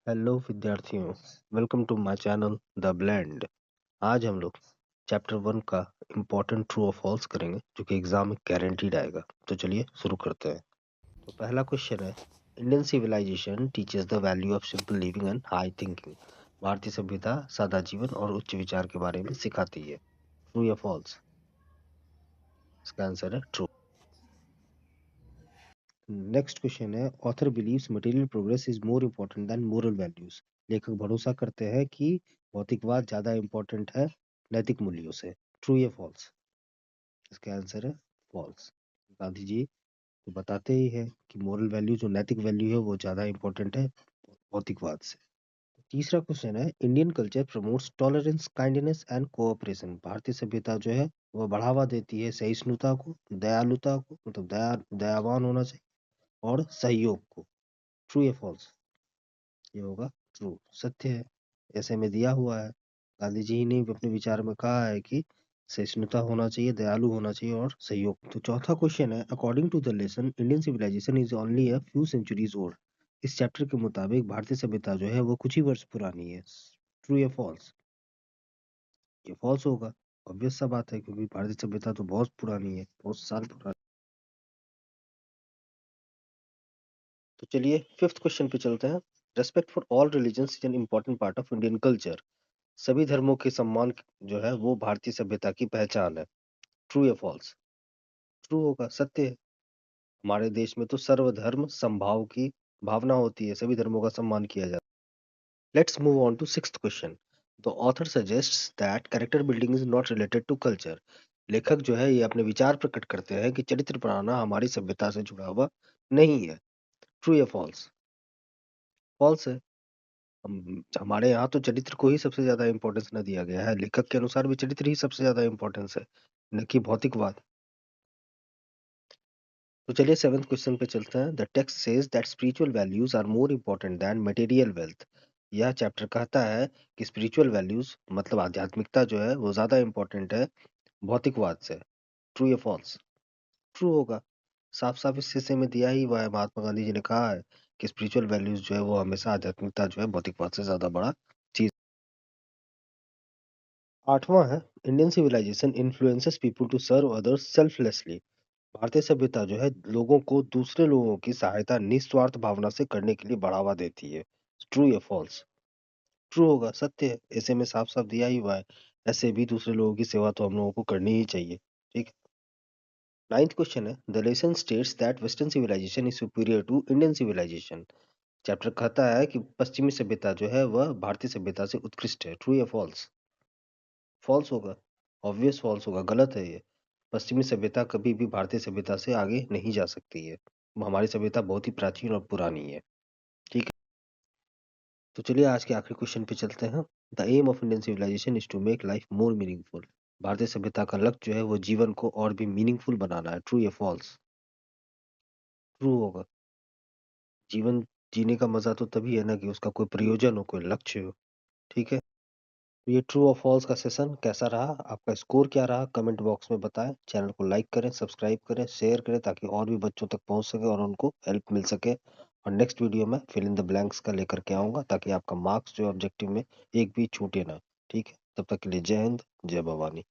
Hello विद्यार्थियों, welcome to my channel the Blend. आज हम लोग चैप्टर 1 का इम्पोर्टेंट ट्रू और फॉल्स करेंगे जो कि एग्जाम में गारंटीड आएगा। तो चलिए शुरू करते हैं। तो पहला क्वेश्चन है, Indian civilisation teaches the value of simple living and high thinking. भारतीय सभ्यता सादा जीवन और उच्च विचार के बारे में सिखाती है। ट्रू या फॉल्स? इसका आंसर है ट्रू। नेक्स्ट क्वेश्चन है, author believes material progress is more important than moral values. लेखक भरोसा करते हैं कि भौतिकवाद ज्यादा इम्पोर्टेंट है नैतिक मूल्यों से। ट्रू या फॉल्स? इसका आंसर है फॉल्स। गांधी जी तो बताते ही है कि मोरल वैल्यू जो नैतिक वैल्यू है वो ज्यादा इम्पोर्टेंट है भौतिकवाद से। तीसरा क्वेश्चन है, Indian culture promotes tolerance, kindness and cooperation. भारतीय सभ्यता जो है वो बढ़ावा देती है सहिष्णुता को, दयालुता को, मतलब दयावान होना चाहिए, और सहयोग को। ट्रू या फॉल्स? ये होगा ट्रू, सत्य है। ऐसे में दिया हुआ है, गांधी जी ने भी अपने विचार में कहा है कि सहिष्णुता होना चाहिए, दयालु होना चाहिए और सहयोग। तो चौथा क्वेश्चन है, according to the lesson Indian civilisation is only a few centuries old. इस चैप्टर के मुताबिक भारतीय सभ्यता जो है वो कुछ ही वर्ष पुरानी है। ट्रू या फॉल्स? ये फॉल्स होगा। ऑब्वियस सा बात है, क्योंकि भारतीय सभ्यता तो बहुत पुरानी है, बहुत साल पुरानी। तो चलिए फिफ्थ क्वेश्चन पे चलते हैं। Respect for all religions is an important part of Indian culture. सभी धर्मों के सम्मान जो है वो भारतीय सभ्यता की पहचान है। ट्रू या फॉल्स? ट्रू होगा, सत्य है। हमारे देश में तो सर्वधर्म समभाव की भावना होती है, सभी धर्मों का सम्मान किया जाता है। Let's move on to sixth question. The author suggests that character building is not related to culture. लेखक जो है ये अपने विचार प्रकट करते हैं कि चरित्र बनाना हमारी सभ्यता से जुड़ा हुआ नहीं है। ट्रू या फॉल्स? फॉल्स है। हमारे यहाँ तो चरित्र को ही सबसे ज्यादा इंपॉर्टेंस न दिया गया है, लेखक के अनुसार भी चरित्र ही सबसे ज्यादा इंपॉर्टेंस है, न कि भौतिकवाद। तो चलिए सेवेंथ क्वेश्चन पे चलते हैं। The text says that spiritual values are more important than material wealth. यह चैप्टर कहता है कि स्पिरिचुअल वैल्यूज मतलब आध्यात्मिकता जो है वो ज्यादा इम्पोर्टेंट है भौतिकवाद से। ट्रू या फॉल्स? ट्रू होगा। साफ साफ इस हिस्से में दिया ही हुआ है, महात्मा गांधी जी ने कहा है कि स्पिरिचुअल वैल्यूज जो है वो हमेशा आध्यात्मिकता जो है भौतिकवाद से ज्यादा बड़ा चीज। आठवां है, Indian civilisation influences people to serve others selflessly. भारतीय सभ्यता जो है लोगों को दूसरे लोगों की सहायता निस्वार्थ भावना से करने के लिए बढ़ावा देती है। ट्रू या फॉल्स? ट्रू होगा, सत्य है। ऐसे में साफ साफ दिया ही हुआ है, ऐसे भी दूसरे लोगों की सेवा तो हम लोगों को करनी ही चाहिए। ठीक है। नाइन्थ क्वेश्चन है, the lesson states that western civilisation is superior to Indian civilisation. Chapter कहता है कि पश्चिमी सभ्यता जो है वह भारतीय सभ्यता से उत्कृष्ट है। ट्रू या फॉल्स? फॉल्स होगा। ऑब्वियस फॉल्स होगा, गलत है ये। पश्चिमी सभ्यता कभी भी भारतीय सभ्यता से आगे नहीं जा सकती है। हमारी सभ्यता बहुत ही प्राचीन और पुरानी है। ठीक है। तो चलिए आज के आखिरी क्वेश्चन पे चलते हैं। The aim of Indian civilisation is to make life more meaningful. भारतीय सभ्यता का लक्ष्य जो है वो जीवन को और भी मीनिंगफुल बनाना है। ट्रू या फॉल्स? ट्रू होगा। जीवन जीने का मजा तो तभी है ना कि उसका कोई प्रयोजन हो, कोई लक्ष्य हो। ठीक है। तो ये ट्रू और फॉल्स का सेशन कैसा रहा, आपका स्कोर क्या रहा, कमेंट बॉक्स में बताएं। चैनल को लाइक करें, सब्सक्राइब करें, शेयर करें, ताकि और भी बच्चों तक पहुंच सके और उनको हेल्प मिल सके। और नेक्स्ट वीडियो में फिल इन द ब्लैंक्स का लेकर के आऊंगा, ताकि आपका मार्क्स जो ऑब्जेक्टिव में एक भी छूटे ना। ठीक है, तब तक के लिए जय हिंद, जय भवानी।